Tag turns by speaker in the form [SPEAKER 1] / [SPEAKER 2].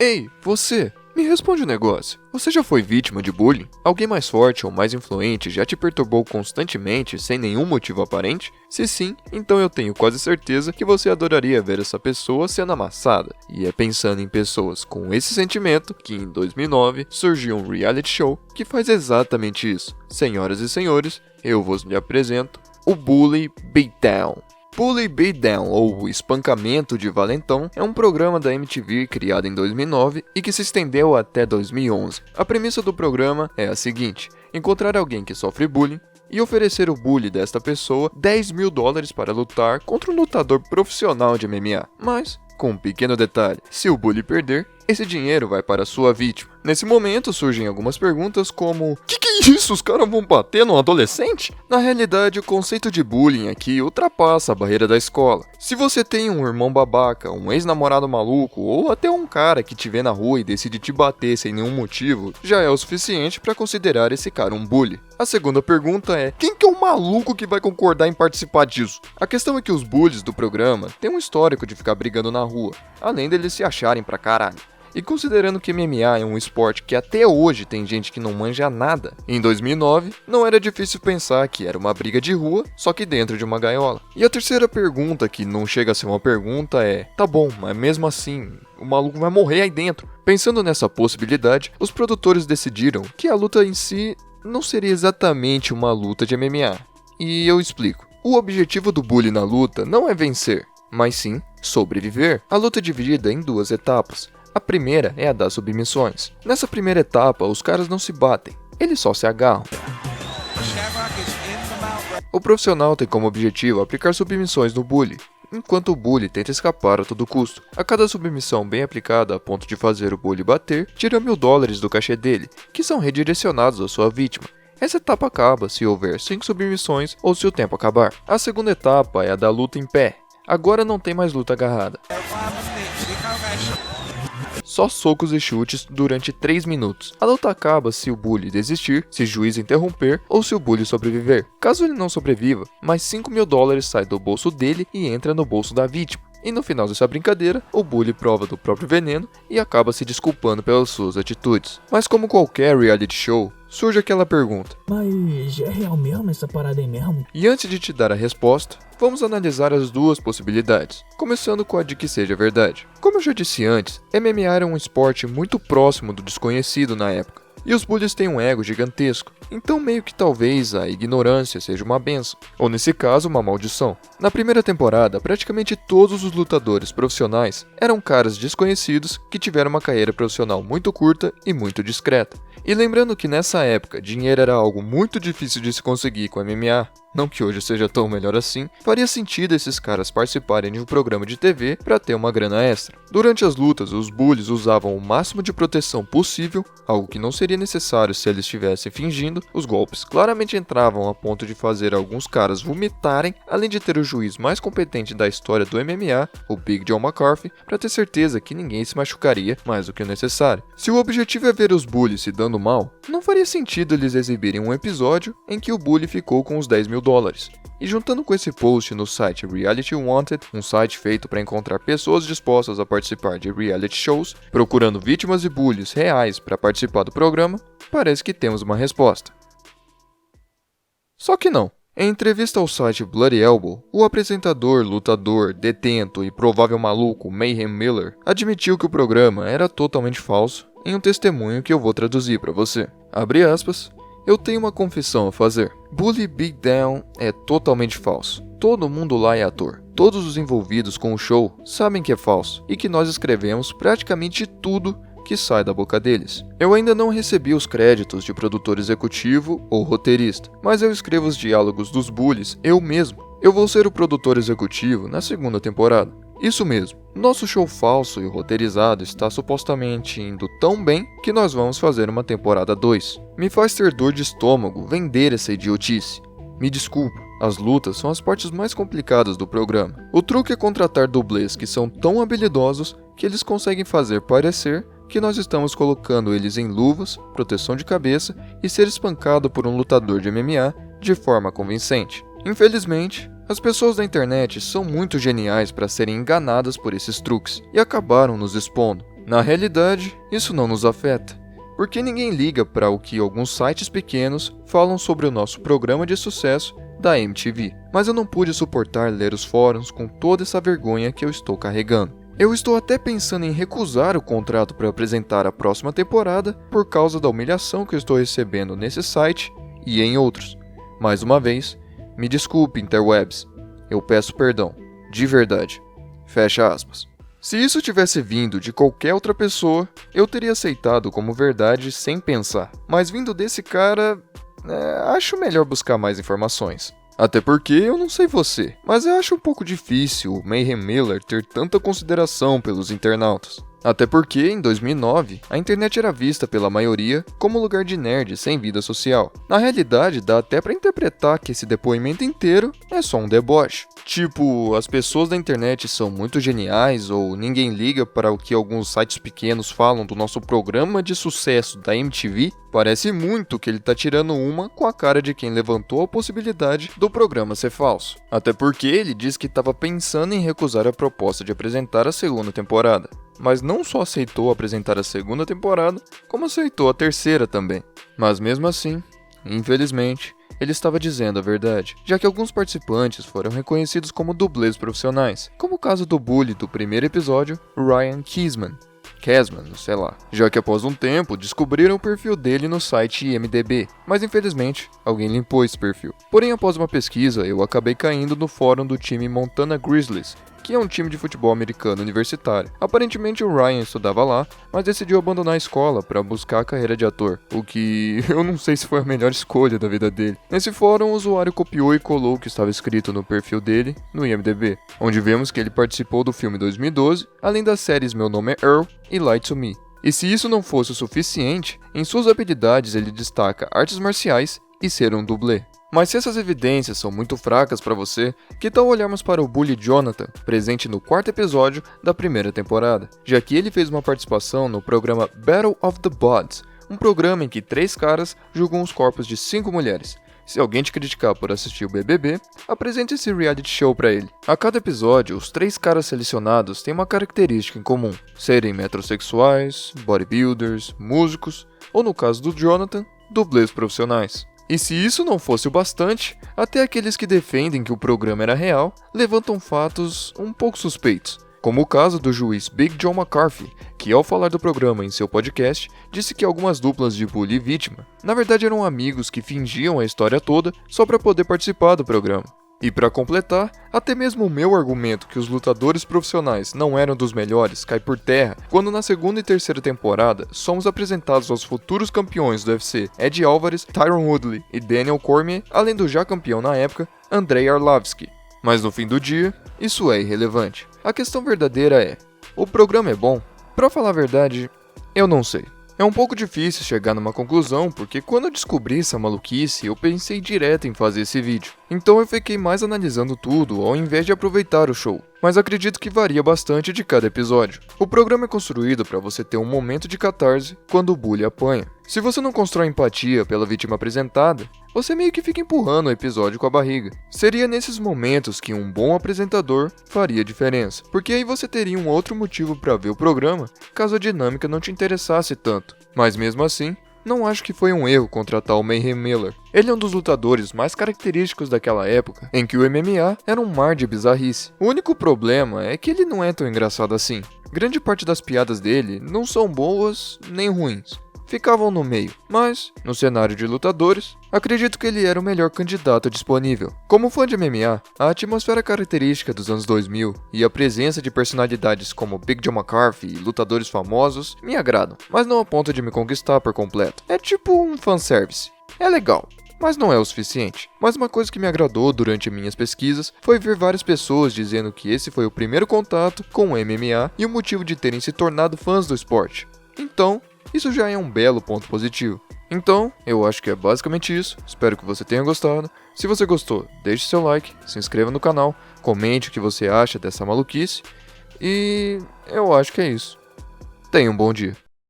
[SPEAKER 1] Ei, você! Me responde um negócio. Você já foi vítima de bullying? Alguém mais forte ou mais influente já te perturbou constantemente sem nenhum motivo aparente? Se sim, então eu tenho quase certeza que você adoraria ver essa pessoa sendo amassada. E é pensando em pessoas com esse sentimento que em 2009 surgiu um reality show que faz exatamente isso. Senhoras e senhores, eu vos lhe apresento o Bully Beatdown. Bully Beatdown, ou Espancamento de Valentão, é um programa da MTV criado em 2009 e que se estendeu até 2011. A premissa do programa é a seguinte: encontrar alguém que sofre bullying e oferecer o bully desta pessoa $10.000 para lutar contra um lutador profissional de MMA. Mas, com um pequeno detalhe, se o bully perder, esse dinheiro vai para a sua vítima. Nesse momento surgem algumas perguntas como: que é isso? Os caras vão bater num adolescente? Na realidade, o conceito de bullying aqui ultrapassa a barreira da escola. Se você tem um irmão babaca, um ex-namorado maluco ou até um cara que te vê na rua e decide te bater sem nenhum motivo, já é o suficiente para considerar esse cara um bully. A segunda pergunta é: quem que é o maluco que vai concordar em participar disso? A questão é que os bullies do programa têm um histórico de ficar brigando na rua, além deles se acharem pra caralho. E considerando que MMA é um esporte que até hoje tem gente que não manja nada, em 2009 não era difícil pensar que era uma briga de rua, só que dentro de uma gaiola. E a terceira pergunta, que não chega a ser uma pergunta, é: tá bom, mas mesmo assim, o maluco vai morrer aí dentro. Pensando nessa possibilidade, os produtores decidiram que a luta em si não seria exatamente uma luta de MMA. E eu explico. O objetivo do bully na luta não é vencer, mas sim sobreviver. A luta é dividida em duas etapas. A primeira é a das submissões. Nessa primeira etapa, os caras não se batem, eles só se agarram. O profissional tem como objetivo aplicar submissões no bully, enquanto o bully tenta escapar a todo custo. A cada submissão bem aplicada a ponto de fazer o bully bater, tira $1.000 do cachê dele, que são redirecionados à sua vítima. Essa etapa acaba se houver 5 submissões ou se o tempo acabar. A segunda etapa é a da luta em pé. Agora não tem mais luta agarrada. Só socos e chutes durante 3 minutos. A luta acaba se o bully desistir, se o juiz interromper ou se o bully sobreviver. Caso ele não sobreviva, mais $5.000 sai do bolso dele e entra no bolso da vítima. E no final dessa brincadeira, o bully prova do próprio veneno e acaba se desculpando pelas suas atitudes. Mas como qualquer reality show, surge aquela pergunta:
[SPEAKER 2] mas é real mesmo essa parada aí mesmo?
[SPEAKER 1] E antes de te dar a resposta, vamos analisar as duas possibilidades, começando com a de que seja verdade. Como eu já disse antes, MMA era um esporte muito próximo do desconhecido na época. E os bullies têm um ego gigantesco, então meio que talvez a ignorância seja uma benção, ou nesse caso uma maldição. Na primeira temporada, praticamente todos os lutadores profissionais eram caras desconhecidos que tiveram uma carreira profissional muito curta e muito discreta. E lembrando que nessa época dinheiro era algo muito difícil de se conseguir com MMA, não que hoje seja tão melhor assim, faria sentido esses caras participarem de um programa de TV para ter uma grana extra. Durante as lutas, os bullies usavam o máximo de proteção possível, algo que não seria necessário se eles estivessem fingindo. Os golpes claramente entravam a ponto de fazer alguns caras vomitarem, além de ter o juiz mais competente da história do MMA, o Big John McCarthy, para ter certeza que ninguém se machucaria mais do que o necessário. Se o objetivo é ver os bullies se dando mal, não faria sentido eles exibirem um episódio em que o bully ficou com os $10.000. E juntando com esse post no site Reality Wanted, um site feito para encontrar pessoas dispostas a participar de reality shows, procurando vítimas de bullies reais para participar do programa, parece que temos uma resposta. Só que não. Em entrevista ao site Bloody Elbow, o apresentador, lutador, detento e provável maluco Mayhem Miller admitiu que o programa era totalmente falso em um testemunho que eu vou traduzir para você. Abre aspas. Eu tenho uma confissão a fazer. Bully Beatdown é totalmente falso. Todo mundo lá é ator. Todos os envolvidos com o show sabem que é falso e que nós escrevemos praticamente tudo que sai da boca deles. Eu ainda não recebi os créditos de produtor executivo ou roteirista, mas eu escrevo os diálogos dos bullies eu mesmo. Eu vou ser o produtor executivo na segunda temporada. Isso mesmo, nosso show falso e roteirizado está supostamente indo tão bem que nós vamos fazer uma temporada 2. Me faz ter dor de estômago vender essa idiotice. Me desculpa, as lutas são as partes mais complicadas do programa. O truque é contratar dublês que são tão habilidosos que eles conseguem fazer parecer que nós estamos colocando eles em luvas, proteção de cabeça e ser espancado por um lutador de MMA de forma convincente. Infelizmente, as pessoas da internet são muito geniais para serem enganadas por esses truques e acabaram nos expondo. Na realidade, isso não nos afeta, porque ninguém liga para o que alguns sites pequenos falam sobre o nosso programa de sucesso da MTV. Mas eu não pude suportar ler os fóruns com toda essa vergonha que eu estou carregando. Eu estou até pensando em recusar o contrato para apresentar a próxima temporada por causa da humilhação que eu estou recebendo nesse site e em outros. Mais uma vez, me desculpe, interwebs. Eu peço perdão, de verdade. Fecha aspas. Se isso tivesse vindo de qualquer outra pessoa, eu teria aceitado como verdade sem pensar. Mas vindo desse cara, acho melhor buscar mais informações. Até porque eu não sei você, mas eu acho um pouco difícil o Mayhem Miller ter tanta consideração pelos internautas. Até porque, em 2009, a internet era vista pela maioria como lugar de nerd sem vida social. Na realidade, dá até pra interpretar que esse depoimento inteiro é só um deboche. Tipo, as pessoas da internet são muito geniais ou ninguém liga para o que alguns sites pequenos falam do nosso programa de sucesso da MTV? Parece muito que ele tá tirando uma com a cara de quem levantou a possibilidade do programa ser falso. Até porque ele disse que estava pensando em recusar a proposta de apresentar a segunda temporada. Mas não só aceitou apresentar a segunda temporada, como aceitou a terceira também. Mas mesmo assim, infelizmente, ele estava dizendo a verdade, já que alguns participantes foram reconhecidos como dublês profissionais, como o caso do bully do primeiro episódio, Ryan Kesman, sei lá, já que após um tempo descobriram o perfil dele no site IMDb, mas infelizmente alguém limpou esse perfil. Porém, após uma pesquisa, eu acabei caindo no fórum do time Montana Grizzlies, que é um time de futebol americano universitário. Aparentemente o Ryan estudava lá, mas decidiu abandonar a escola para buscar a carreira de ator, o que eu não sei se foi a melhor escolha da vida dele. Nesse fórum, o usuário copiou e colou o que estava escrito no perfil dele no IMDb, onde vemos que ele participou do filme 2012, além das séries Meu Nome é Earl e Lie to Me. E se isso não fosse o suficiente, em suas habilidades ele destaca artes marciais e ser um dublê. Mas se essas evidências são muito fracas para você, que tal olharmos para o bully Jonathan, presente no quarto episódio da primeira temporada, já que ele fez uma participação no programa Battle of the Bods, um programa em que 3 caras julgam os corpos de 5 mulheres. Se alguém te criticar por assistir o BBB, apresente esse reality show para ele. A cada episódio, os 3 caras selecionados têm uma característica em comum: serem metrosexuais, bodybuilders, músicos, ou no caso do Jonathan, dublês profissionais. E se isso não fosse o bastante, até aqueles que defendem que o programa era real levantam fatos um pouco suspeitos, como o caso do juiz Big John McCarthy, que ao falar do programa em seu podcast, disse que algumas duplas de bully e vítima, na verdade eram amigos que fingiam a história toda só para poder participar do programa. E para completar, até mesmo o meu argumento que os lutadores profissionais não eram dos melhores cai por terra quando na segunda e terceira temporada somos apresentados aos futuros campeões do UFC Ed Alvarez, Tyron Woodley e Daniel Cormier, além do já campeão na época, Andrei Arlovski. Mas no fim do dia, isso é irrelevante. A questão verdadeira é, o programa é bom? Pra falar a verdade, eu não sei. É um pouco difícil chegar numa conclusão, porque quando eu descobri essa maluquice, eu pensei direto em fazer esse vídeo. Então eu fiquei mais analisando tudo, ao invés de aproveitar o show. Mas acredito que varia bastante de cada episódio. O programa é construído para você ter um momento de catarse quando o bully apanha. Se você não constrói empatia pela vítima apresentada, você meio que fica empurrando o episódio com a barriga. Seria nesses momentos que um bom apresentador faria diferença, porque aí você teria um outro motivo para ver o programa, caso a dinâmica não te interessasse tanto. Mas mesmo assim, não acho que foi um erro contratar o Mayhem Miller. Ele é um dos lutadores mais característicos daquela época, em que o MMA era um mar de bizarrice. O único problema é que ele não é tão engraçado assim. Grande parte das piadas dele não são boas nem ruins. Ficavam no meio, mas, no cenário de lutadores, acredito que ele era o melhor candidato disponível. Como fã de MMA, a atmosfera característica dos anos 2000 e a presença de personalidades como Big John McCarthy e lutadores famosos me agradam, mas não a ponto de me conquistar por completo. É tipo um fanservice. É legal, mas não é o suficiente. Mas uma coisa que me agradou durante minhas pesquisas foi ver várias pessoas dizendo que esse foi o primeiro contato com o MMA e o motivo de terem se tornado fãs do esporte. Então, isso já é um belo ponto positivo. Então, eu acho que é basicamente isso. Espero que você tenha gostado. Se você gostou, deixe seu like, se inscreva no canal, comente o que você acha dessa maluquice. E eu acho que é isso. Tenha um bom dia.